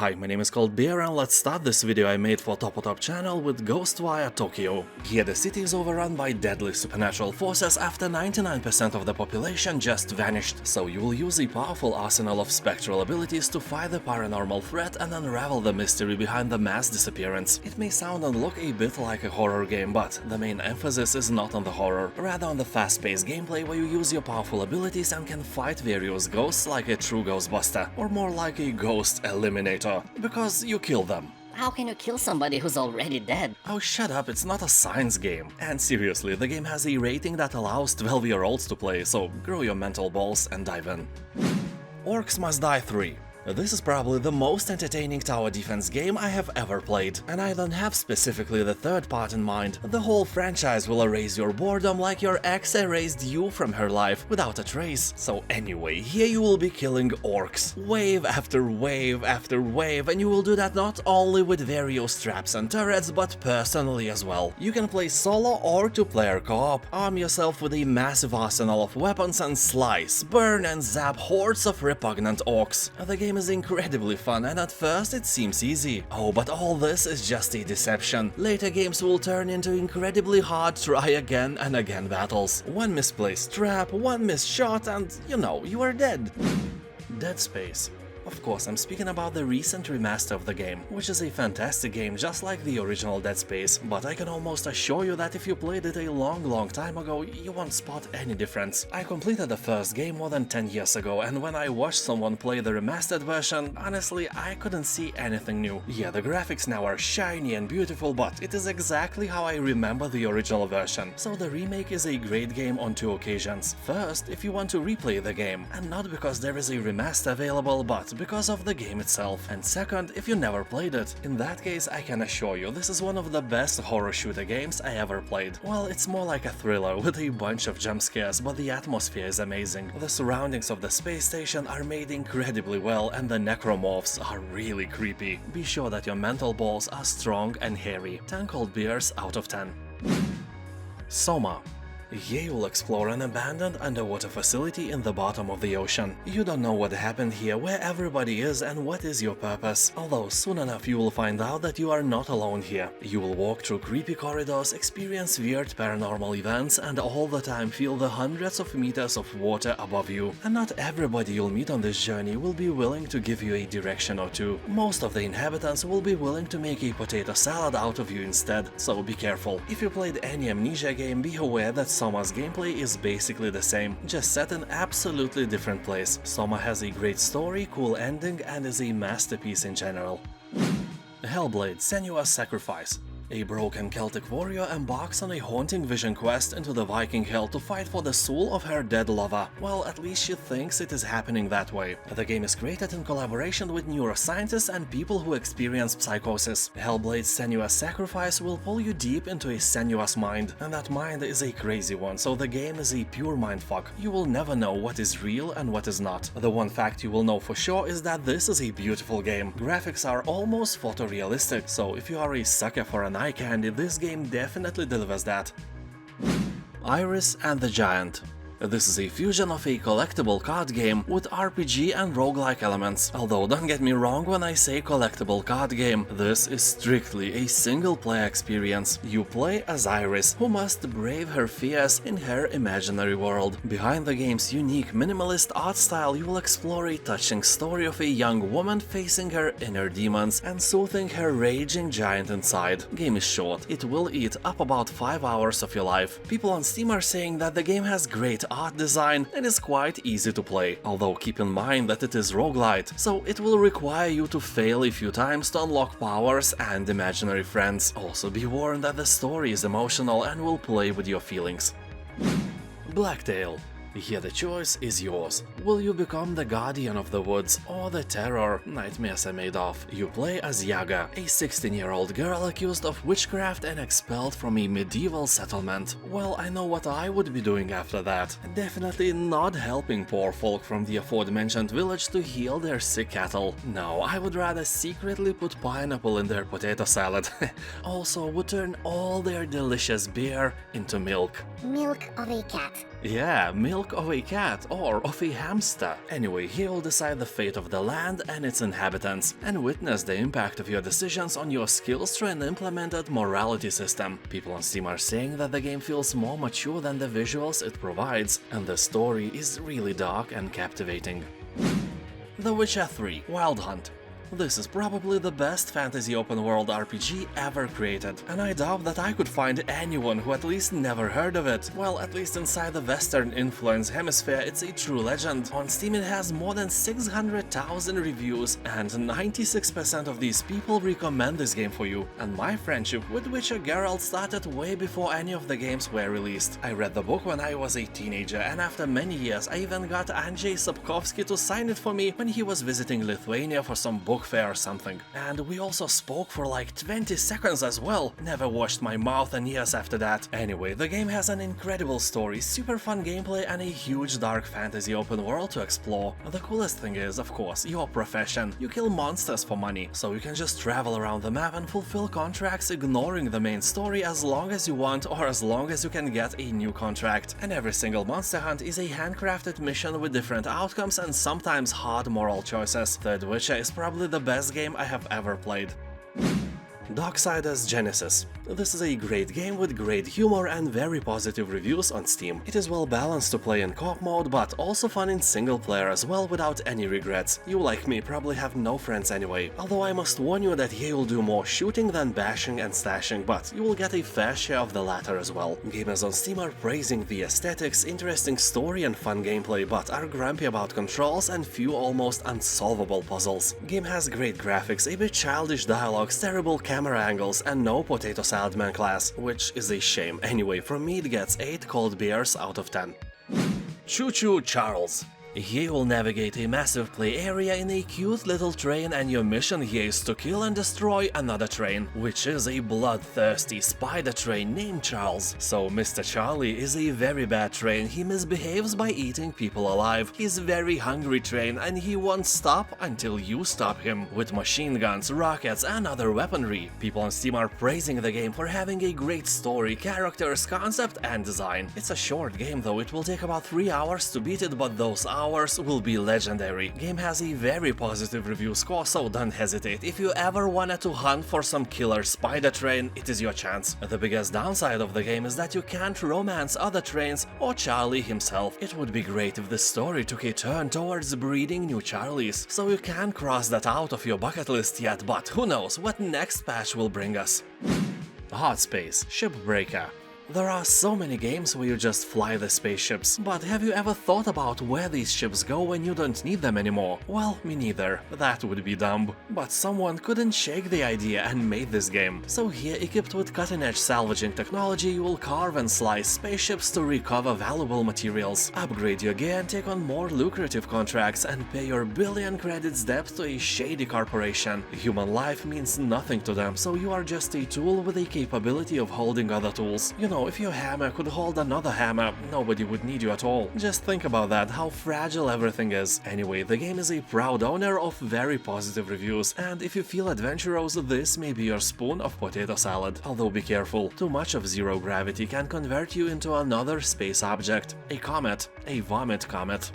Hi, my name is Bear and let's start this video I made for Top channel with Ghostwire Tokyo. Here the city is overrun by deadly supernatural forces after 99% of the population just vanished, so you will use a powerful arsenal of spectral abilities to fight the paranormal threat and unravel the mystery behind the mass disappearance. It may sound and look a bit like a horror game, but the main emphasis is not on the horror, rather on the fast-paced gameplay where you use your powerful abilities and can fight various ghosts like a true Ghostbuster, or more like a ghost eliminator, because you kill them. How can you kill somebody who's already dead? Oh, shut up, it's not a science game. And seriously, the game has a rating that allows 12-year-olds to play, so grow your mental balls and dive in. Orcs Must Die 3. This is probably the most entertaining tower defense game I have ever played, and I don't have specifically the third part in mind. The whole franchise will erase your boredom like your ex erased you from her life without a trace. So anyway, here you will be killing orcs, wave after wave after wave, and you will do that not only with various traps and turrets, but personally as well. You can play solo or two-player co-op, arm yourself with a massive arsenal of weapons and slice, burn and zap hordes of repugnant orcs. The game is incredibly fun, and at first it seems easy. Oh, but all this is just a deception. Later games will turn into incredibly hard try again and again battles. One misplaced trap, one missed shot, and you are dead. Dead Space. Of course, I'm speaking about the recent remaster of the game, which is a fantastic game just like the original Dead Space, but I can almost assure you that if you played it a long time ago, you won't spot any difference. I completed the first game more than 10 years ago, and when I watched someone play the remastered version, honestly, I couldn't see anything new. Yeah, the graphics now are shiny and beautiful, but it is exactly how I remember the original version. So the remake is a great game on two occasions. First, if you want to replay the game, and not because there is a remaster available, but because of the game itself. And second, if you never played it. In that case, I can assure you this is one of the best horror shooter games I ever played. Well, it's more like a thriller with a bunch of jump scares, but the atmosphere is amazing. The surroundings of the space station are made incredibly well, and the necromorphs are really creepy. Be sure that your mental balls are strong and hairy. 10 cold beers out of 10. Soma. Here you will explore an abandoned underwater facility in the bottom of the ocean. You don't know what happened here, where everybody is, and what is your purpose. Although soon enough you will find out that you are not alone here. You will walk through creepy corridors, experience weird paranormal events, and all the time feel the hundreds of meters of water above you. And not everybody you'll meet on this journey will be willing to give you a direction or two. Most of the inhabitants will be willing to make a potato salad out of you instead, so be careful. If you played any Amnesia game, be aware that Soma's gameplay is basically the same, just set in absolutely different place. Soma has a great story, cool ending, and is a masterpiece in general. Hellblade: Senua's Sacrifice. A broken Celtic warrior embarks on a haunting vision quest into the Viking hell to fight for the soul of her dead lover. Well, at least she thinks it is happening that way. The game is created in collaboration with neuroscientists and people who experience psychosis. Hellblade's Senua's Sacrifice will pull you deep into a Senua's mind, and that mind is a crazy one, so the game is a pure mindfuck. You will never know what is real and what is not. The one fact you will know for sure is that this is a beautiful game. Graphics are almost photorealistic, so if you are a sucker for an eye candy, this game definitely delivers that. Iris and the Giant. This is a fusion of a collectible card game with RPG and roguelike elements. Although don't get me wrong when I say collectible card game, this is strictly a single-player experience. You play as Iris, who must brave her fears in her imaginary world. Behind the game's unique minimalist art style, you will explore a touching story of a young woman facing her inner demons and soothing her raging giant inside. Game is short, it will eat up about 5 hours of your life. People on Steam are saying that the game has great art design and is quite easy to play, although keep in mind that it is roguelite, so it will require you to fail a few times to unlock powers and imaginary friends. Also be warned that the story is emotional and will play with your feelings. Blacktail. Here the choice is yours. Will you become the guardian of the woods or the terror nightmares are made of? You play as Yaga, a 16-year-old girl accused of witchcraft and expelled from a medieval settlement. Well, I know what I would be doing after that. Definitely not helping poor folk from the aforementioned village to heal their sick cattle. No, I would rather secretly put pineapple in their potato salad. Also would turn all their delicious beer into milk. Milk of a cat. Yeah, milk of a cat or of a hamster. Anyway, you'll decide the fate of the land and its inhabitants, and witness the impact of your decisions on your skills through an implemented morality system. People on Steam are saying that the game feels more mature than the visuals it provides, and the story is really dark and captivating. The Witcher 3 Wild Hunt. This is probably the best fantasy open-world RPG ever created, and I doubt that I could find anyone who at least never heard of it. Well, at least inside the Western influence hemisphere, it's a true legend. On Steam it has more than 600,000 reviews, and 96% of these people recommend this game for you. And my friendship with Witcher Geralt started way before any of the games were released. I read the book when I was a teenager, and after many years I even got Andrzej Sapkowski to sign it for me when he was visiting Lithuania for some book fair or something. And we also spoke for like 20 seconds as well. Never washed my mouth in years after that. Anyway, the game has an incredible story, super fun gameplay, and a huge dark fantasy open world to explore. The coolest thing is, of course, your profession. You kill monsters for money, so you can just travel around the map and fulfill contracts ignoring the main story as long as you want or as long as you can get a new contract. And every single monster hunt is a handcrafted mission with different outcomes and sometimes hard moral choices. The Witcher is probably the best game I have ever played. Darksiders Genesis. This is a great game with great humor and very positive reviews on Steam. It is well balanced to play in co-op mode, but also fun in single player as well without any regrets. You, like me, probably have no friends anyway, although I must warn you that here you'll do more shooting than bashing and stashing, but you will get a fair share of the latter as well. Gamers on Steam are praising the aesthetics, interesting story and fun gameplay, but are grumpy about controls and few almost unsolvable puzzles. Game has great graphics, a bit childish dialogues, terrible camera angles, and no potato salad man class, which is a shame. Anyway, from me it gets 8 cold beers out of 10. Choo-choo Charles. Here you will navigate a massive play area in a cute little train, and your mission here is to kill and destroy another train, which is a bloodthirsty spider train named Charles. So Mr. Charlie is a very bad train. He misbehaves by eating people alive. He's very hungry train, and he won't stop until you stop him. With machine guns, rockets, and other weaponry. People on Steam are praising the game for having a great story, characters, concept, and design. It's a short game though, it will take about 3 hours to beat it, but those hours will be legendary. Game has a very positive review score, so don't hesitate. If you ever wanted to hunt for some killer spider train, it is your chance. The biggest downside of the game is that you can't romance other trains or Charlie himself. It would be great if the story took a turn towards breeding new Charlies, so you can't cross that out of your bucket list yet, but who knows what next patch will bring us. Hardspace, Shipbreaker. There are so many games where you just fly the spaceships, but have you ever thought about where these ships go when you don't need them anymore? Well, me neither. That would be dumb. But someone couldn't shake the idea and made this game. So here, equipped with cutting-edge salvaging technology, you will carve and slice spaceships to recover valuable materials, upgrade your gear and take on more lucrative contracts, and pay your billion credits debt to a shady corporation. Human life means nothing to them, so you are just a tool with a capability of holding other tools. You know, if your hammer could hold another hammer, nobody would need you at all. Just think about that, how fragile everything is. Anyway, the game is a proud owner of very positive reviews, and if you feel adventurous, this may be your spoon of potato salad. Although be careful, too much of zero gravity can convert you into another space object. A comet. A vomit comet.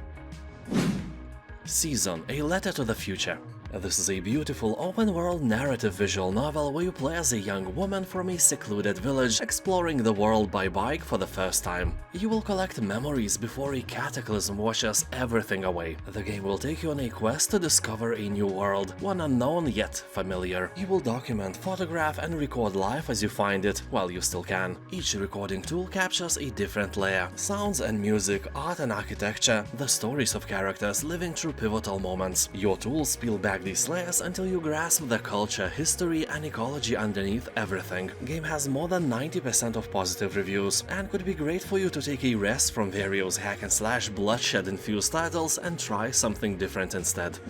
Season, a letter to the future. This is a beautiful open-world narrative visual novel where you play as a young woman from a secluded village exploring the world by bike for the first time. You will collect memories before a cataclysm washes everything away. The game will take you on a quest to discover a new world, one unknown yet familiar. You will document, photograph, and record life as you find it, while you still can. Each recording tool captures a different layer. Sounds and music, art and architecture, the stories of characters living through pivotal moments. Your tools peel back these layers until you grasp the culture, history, and ecology underneath everything. Game has more than 90% of positive reviews, and could be great for you to take a rest from various hack and slash bloodshed infused titles and try something different instead.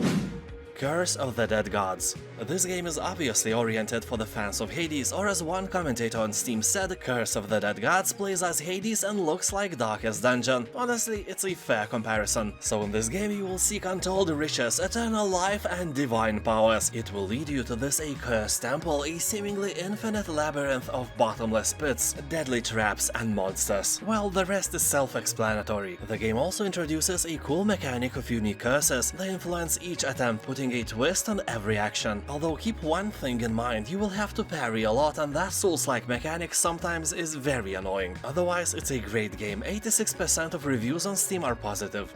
Curse of the Dead Gods. This game is obviously oriented for the fans of Hades, or as one commentator on Steam said, Curse of the Dead Gods plays as Hades and looks like Darkest Dungeon. Honestly, it's a fair comparison. So in this game you will seek untold riches, eternal life and divine powers. It will lead you to this accursed temple, a seemingly infinite labyrinth of bottomless pits, deadly traps and monsters. Well, the rest is self-explanatory. The game also introduces a cool mechanic of unique curses. They influence each attempt, putting a twist on every action. Although keep one thing in mind, you will have to parry a lot, and that Souls-like mechanic sometimes is very annoying. Otherwise, it's a great game. 86% of reviews on Steam are positive.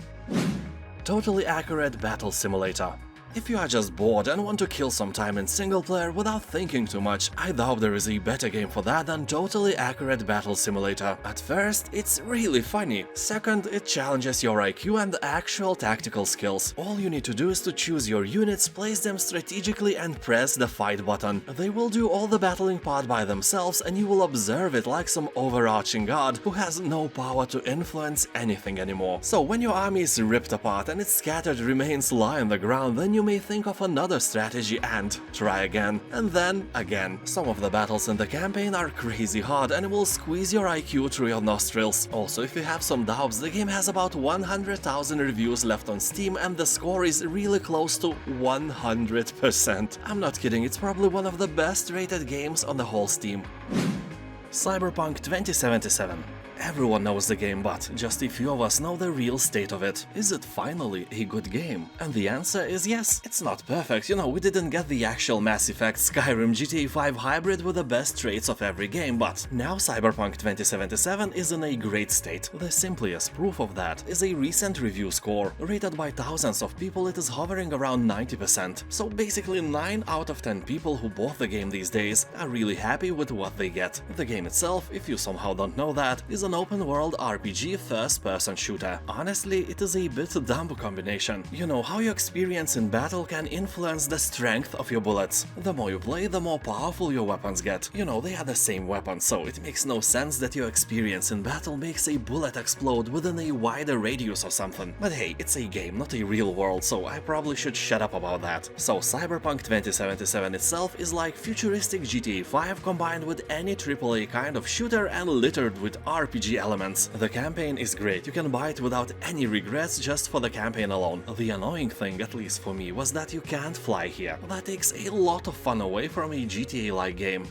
Totally accurate battle simulator. If you are just bored and want to kill some time in single player without thinking too much, I doubt there is a better game for that than Totally Accurate Battle Simulator. At first, it's really funny. Second, it challenges your IQ and actual tactical skills. All you need to do is to choose your units, place them strategically and press the fight button. They will do all the battling part by themselves and you will observe it like some overarching god who has no power to influence anything anymore. So when your army is ripped apart and its scattered remains lie on the ground, then you may think of another strategy and try again, and then again. Some of the battles in the campaign are crazy hard and it will squeeze your IQ through your nostrils. Also, if you have some doubts, the game has about 100,000 reviews left on Steam and the score is really close to 100%. I'm not kidding, it's probably one of the best rated games on the whole Steam. Cyberpunk 2077. Everyone knows the game, but just a few of us know the real state of it. Is it finally a good game? And the answer is yes. It's not perfect, we didn't get the actual Mass Effect Skyrim GTA 5 hybrid with the best traits of every game, but now Cyberpunk 2077 is in a great state. The simplest proof of that is a recent review score. Rated by thousands of people, it is hovering around 90%. So basically 9 out of 10 people who bought the game these days are really happy with what they get. The game itself, if you somehow don't know that, is an open-world RPG first-person shooter. Honestly, it is a bit dumb combination. You know, how your experience in battle can influence the strength of your bullets. The more you play, the more powerful your weapons get. They are the same weapons, so it makes no sense that your experience in battle makes a bullet explode within a wider radius or something. But hey, it's a game, not a real world, so I probably should shut up about that. So Cyberpunk 2077 itself is like futuristic GTA 5 combined with any AAA kind of shooter and littered with RPG elements. The campaign is great, you can buy it without any regrets just for the campaign alone. The annoying thing, at least for me, was that you can't fly here. That takes a lot of fun away from a GTA-like game.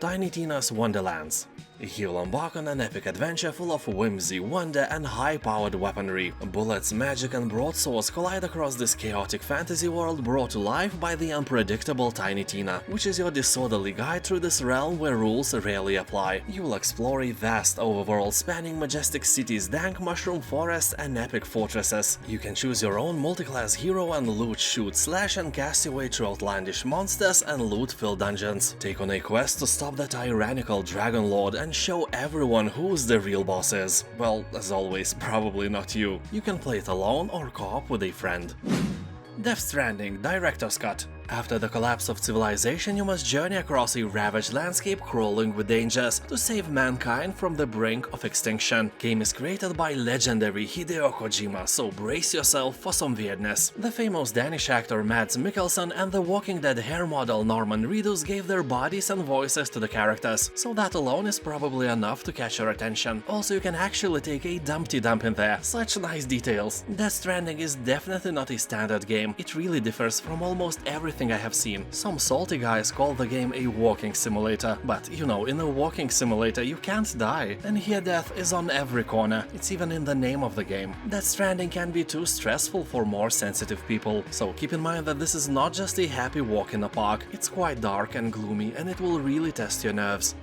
Tiny Tina's Wonderlands. You will embark on an epic adventure full of whimsy, wonder and high-powered weaponry. Bullets, magic and broadswords collide across this chaotic fantasy world brought to life by the unpredictable Tiny Tina, which is your disorderly guide through this realm where rules rarely apply. You will explore a vast overworld spanning majestic cities, dank mushroom forests and epic fortresses. You can choose your own multi-class hero and loot, shoot, slash and cast your way through outlandish monsters and loot-filled dungeons. Take on a quest to stop the tyrannical Dragon Lord and show everyone who's the real boss is. Well, as always, probably not you. You can play it alone or co-op with a friend. Death Stranding Director's Cut. After the collapse of civilization, you must journey across a ravaged landscape crawling with dangers to save mankind from the brink of extinction. Game is created by legendary Hideo Kojima, so brace yourself for some weirdness. The famous Danish actor Mads Mikkelsen and the Walking Dead hair model Norman Reedus gave their bodies and voices to the characters, so that alone is probably enough to catch your attention. Also, you can actually take a Dumpty Dump in there. Such nice details. Death Stranding is definitely not a standard game. It really differs from almost everything I have seen. Some salty guys call the game a walking simulator, but in a walking simulator you can't die, and here death is on every corner. It's even in the name of the game. Death Stranding can be too stressful for more sensitive people, so keep in mind that this is not just a happy walk in the park. It's quite dark and gloomy, and it will really test your nerves.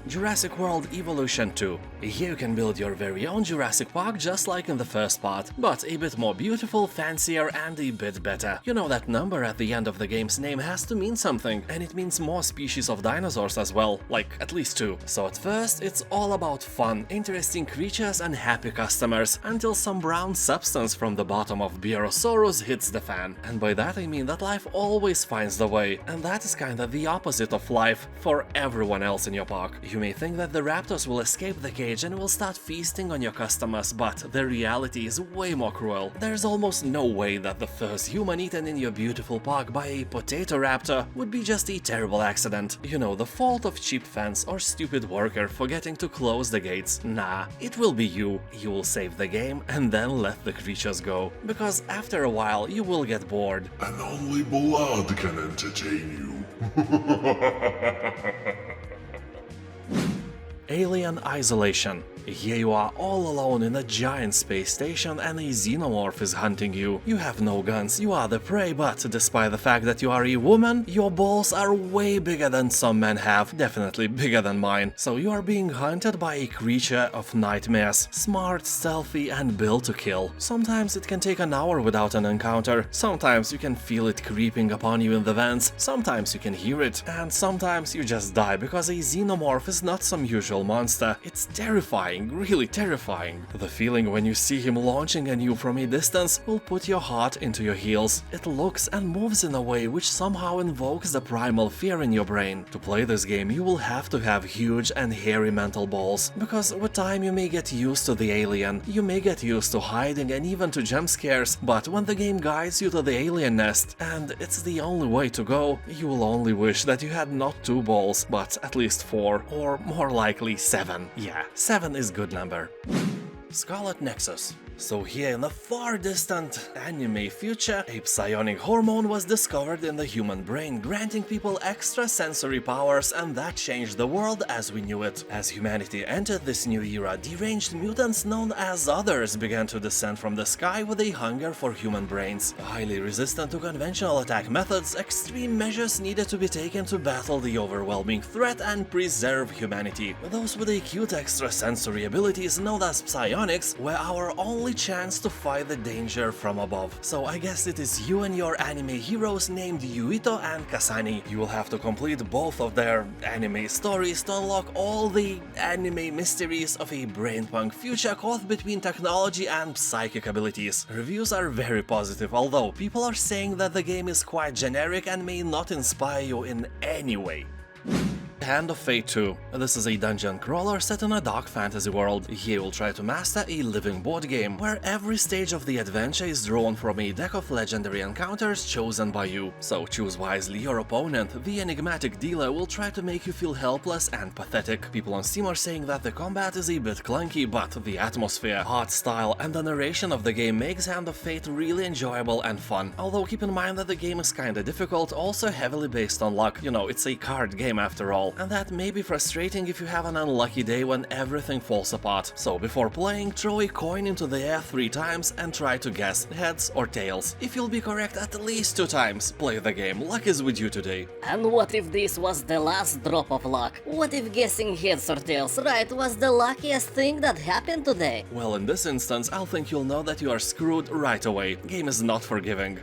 Jurassic World Evolution 2. Here you can build your very own Jurassic Park just like in the first part, but a bit more beautiful, fancier and a bit better. You know, that number at the end of the game's name has to mean something, and it means more species of dinosaurs as well, like at least 2. So at first it's all about fun, interesting creatures and happy customers, until some brown substance from the bottom of Biosaurus hits the fan. And by that I mean that life always finds the way, and that is kinda the opposite of life for everyone else in your park. You may think that the raptors will escape the cage and will start feasting on your customers, but the reality is way more cruel. There's almost no way that the first human eaten in your beautiful park by a potato raptor would be just a terrible accident. You know, the fault of cheap fence or stupid worker forgetting to close the gates. Nah, it will be you. You will save the game and then let the creatures go. Because after a while you will get bored. And only blood can entertain you. Alien Isolation. Here you are all alone in a giant space station and a xenomorph is hunting you. You have no guns, you are the prey, but despite the fact that you are a woman, your balls are way bigger than some men have, definitely bigger than mine. So you are being hunted by a creature of nightmares, smart, stealthy and built to kill. Sometimes it can take an hour without an encounter, sometimes you can feel it creeping upon you in the vents, sometimes you can hear it, and sometimes you just die because a xenomorph is not some usual monster. It's terrifying. Really terrifying. The feeling when you see him launching at you from a distance will put your heart into your heels. It looks and moves in a way which somehow invokes the primal fear in your brain. To play this game you will have to have huge and hairy mental balls, because with time you may get used to the alien, you may get used to hiding and even to jump scares, but when the game guides you to the alien nest, and it's the only way to go, you will only wish that you had not 2 balls, but at least 4, or more likely 7. Yeah, 7 is good number. Scarlet Nexus. So here in the far distant anime future, a psionic hormone was discovered in the human brain, granting people extra sensory powers, and that changed the world as we knew it. As humanity entered this new era, deranged mutants known as Others began to descend from the sky with a hunger for human brains. Highly resistant to conventional attack methods, extreme measures needed to be taken to battle the overwhelming threat and preserve humanity. Those with acute extrasensory abilities known as psionics were our only chance to fight the danger from above. So I guess it is you and your anime heroes named Yuito and Kasani. You will have to complete both of their anime stories to unlock all the anime mysteries of a brainpunk future caught between technology and psychic abilities. Reviews are very positive, although people are saying that the game is quite generic and may not inspire you in any way. Hand of Fate 2. This is a dungeon crawler set in a dark fantasy world. Here you'll try to master a living board game, where every stage of the adventure is drawn from a deck of legendary encounters chosen by you. So choose wisely your opponent. The enigmatic dealer will try to make you feel helpless and pathetic. People on Steam are saying that the combat is a bit clunky, but the atmosphere, art style and the narration of the game makes Hand of Fate really enjoyable and fun. Although keep in mind that the game is kinda difficult, also heavily based on luck. You know, it's a card game after all. And that may be frustrating if you have an unlucky day when everything falls apart. So before playing, throw a coin into the air 3 times and try to guess heads or tails. If you'll be correct at least 2 times, play the game. Luck is with you today. And what if this was the last drop of luck? What if guessing heads or tails right was the luckiest thing that happened today? Well, in this instance, I'll think you'll know that you are screwed right away. Game is not forgiving.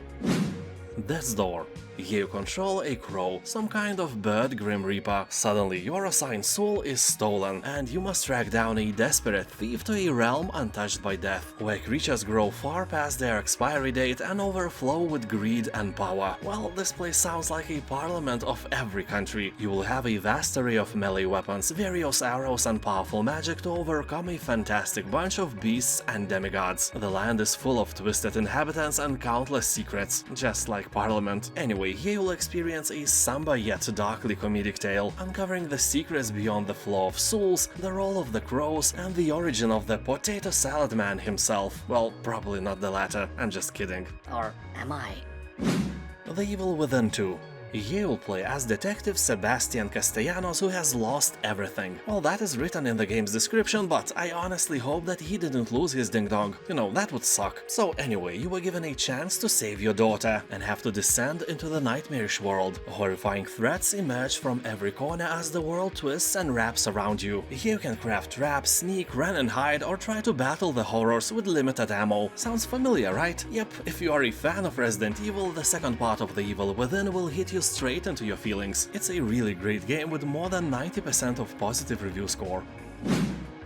Death's Door. Here you control a crow, some kind of bird Grim Reaper. Suddenly your assigned soul is stolen, and you must track down a desperate thief to a realm untouched by death, where creatures grow far past their expiry date and overflow with greed and power. Well, this place sounds like a parliament of every country. You will have a vast array of melee weapons, various arrows and powerful magic to overcome a fantastic bunch of beasts and demigods. The land is full of twisted inhabitants and countless secrets, just like Parliament. Anyway, here you'll experience a somber yet darkly comedic tale, uncovering the secrets beyond the flow of souls, the role of the crows, and the origin of the potato salad man himself. Well, probably not the latter, I'm just kidding. Or am I? The Evil Within 2. Here you'll play as Detective Sebastian Castellanos, who has lost everything. Well, that is written in the game's description, but I honestly hope that he didn't lose his ding-dong. You know, that would suck. So anyway, you were given a chance to save your daughter, and have to descend into the nightmarish world. Horrifying threats emerge from every corner as the world twists and wraps around you. Here you can craft traps, sneak, run and hide, or try to battle the horrors with limited ammo. Sounds familiar, right? Yep, if you are a fan of Resident Evil, the second part of The Evil Within will hit you straight into your feelings. It's a really great game with more than 90% of positive review score.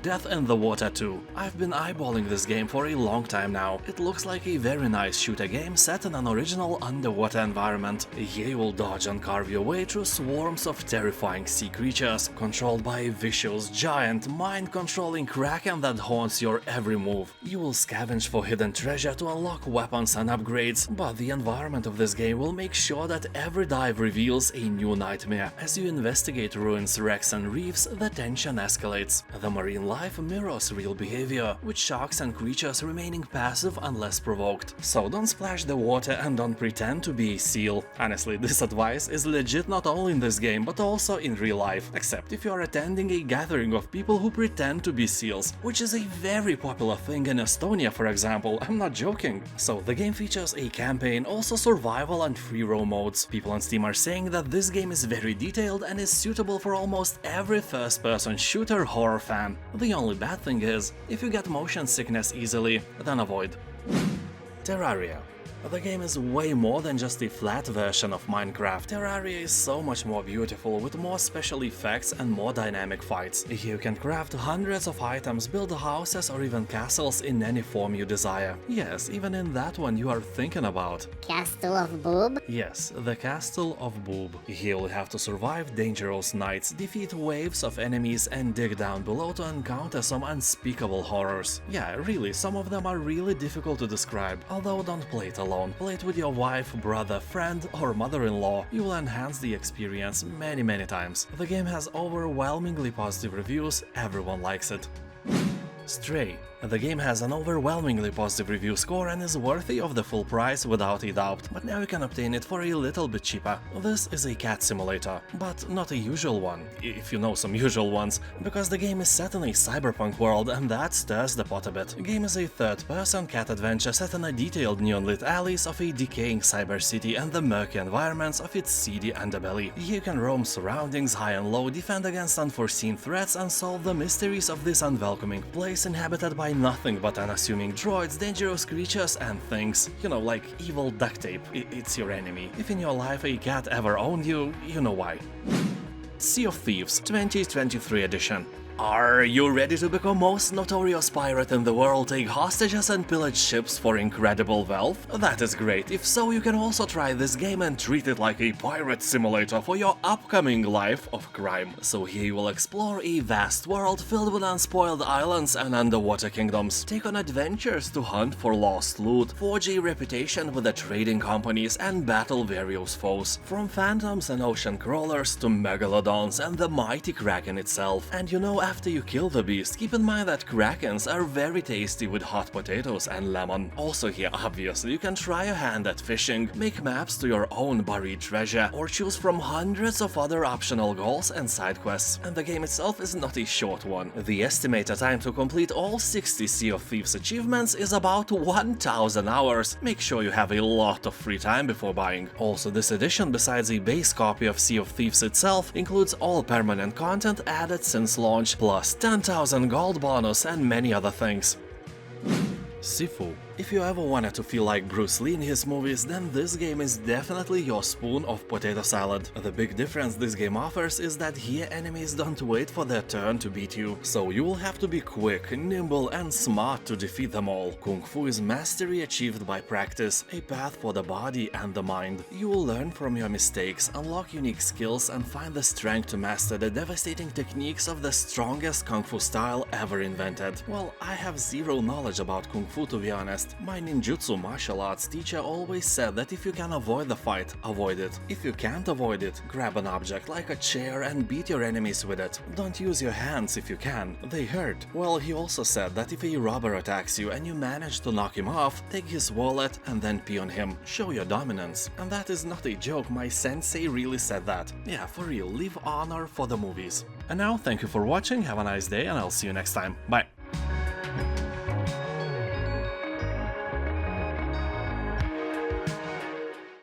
Death in the Water 2. I've been eyeballing this game for a long time now. It looks like a very nice shooter game set in an original underwater environment. Here you will dodge and carve your way through swarms of terrifying sea creatures, controlled by a vicious, giant, mind-controlling kraken that haunts your every move. You will scavenge for hidden treasure to unlock weapons and upgrades, but the environment of this game will make sure that every dive reveals a new nightmare. As you investigate ruins, wrecks and reefs, the tension escalates. The marine life mirrors real behavior, with sharks and creatures remaining passive unless provoked. So don't splash the water and don't pretend to be a seal. Honestly, this advice is legit not only in this game, but also in real life, except if you are attending a gathering of people who pretend to be seals, which is a very popular thing in Estonia, for example. I'm not joking. So the game features a campaign, also survival and free roam modes. People on Steam are saying that this game is very detailed and is suitable for almost every first-person shooter horror fan. The only bad thing is, if you get motion sickness easily, then avoid. Terraria. The game is way more than just a flat version of Minecraft. Terraria is so much more beautiful, with more special effects and more dynamic fights. Here you can craft hundreds of items, build houses or even castles in any form you desire. Yes, even in that one you are thinking about. Castle of Boob? Yes, the Castle of Boob. Here you'll have to survive dangerous nights, defeat waves of enemies and dig down below to encounter some unspeakable horrors. Yeah, really, some of them are really difficult to describe, although don't play it alone. Play it with your wife, brother, friend or mother-in-law. You will enhance the experience many times. The game has overwhelmingly positive reviews, everyone likes it. Stray. The game has an overwhelmingly positive review score and is worthy of the full price without a doubt, but now you can obtain it for a little bit cheaper. This is a cat simulator, but not a usual one, if you know some usual ones, because the game is set in a cyberpunk world and that stirs the pot a bit. The game is a third-person cat adventure set in a detailed neon-lit alleys of a decaying cyber city and the murky environments of its seedy underbelly. Here you can roam surroundings high and low, defend against unforeseen threats and solve the mysteries of this unwelcoming place inhabited by nothing but unassuming droids, dangerous creatures and things. You know, like evil duct tape. It's your enemy. If in your life a cat ever owned you, you know why. Sea of Thieves 2023 edition. Are you ready to become most notorious pirate in the world, take hostages and pillage ships for incredible wealth? That is great. If so, you can also try this game and treat it like a pirate simulator for your upcoming life of crime. So here you will explore a vast world filled with unspoiled islands and underwater kingdoms, take on adventures to hunt for lost loot, forge a reputation with the trading companies and battle various foes, from phantoms and ocean crawlers to megalodons and the mighty kraken itself. And you know, after you kill the beast, keep in mind that krakens are very tasty with hot potatoes and lemon. Also here, obviously, you can try your hand at fishing, make maps to your own buried treasure, or choose from hundreds of other optional goals and side quests. And the game itself is not a short one. The estimated time to complete all 60 Sea of Thieves achievements is about 1000 hours. Make sure you have a lot of free time before buying. Also, this edition, besides a base copy of Sea of Thieves itself, includes all permanent content added since launch, plus 10,000 gold bonus and many other things. Sifu. If you ever wanted to feel like Bruce Lee in his movies, then this game is definitely your spoon of potato salad. The big difference this game offers is that here enemies don't wait for their turn to beat you, so you will have to be quick, nimble and smart to defeat them all. Kung Fu is mastery achieved by practice, a path for the body and the mind. You will learn from your mistakes, unlock unique skills and find the strength to master the devastating techniques of the strongest Kung Fu style ever invented. Well, I have zero knowledge about Kung Fu, to be honest. My ninjutsu martial arts teacher always said that if you can avoid the fight, avoid it. If you can't avoid it, grab an object like a chair and beat your enemies with it. Don't use your hands if you can, they hurt. Well, he also said that if a robber attacks you and you manage to knock him off, take his wallet and then pee on him. Show your dominance. And that is not a joke, my sensei really said that. Yeah, for real, leave honor for the movies. And now, thank you for watching, have a nice day and I'll see you next time. Bye!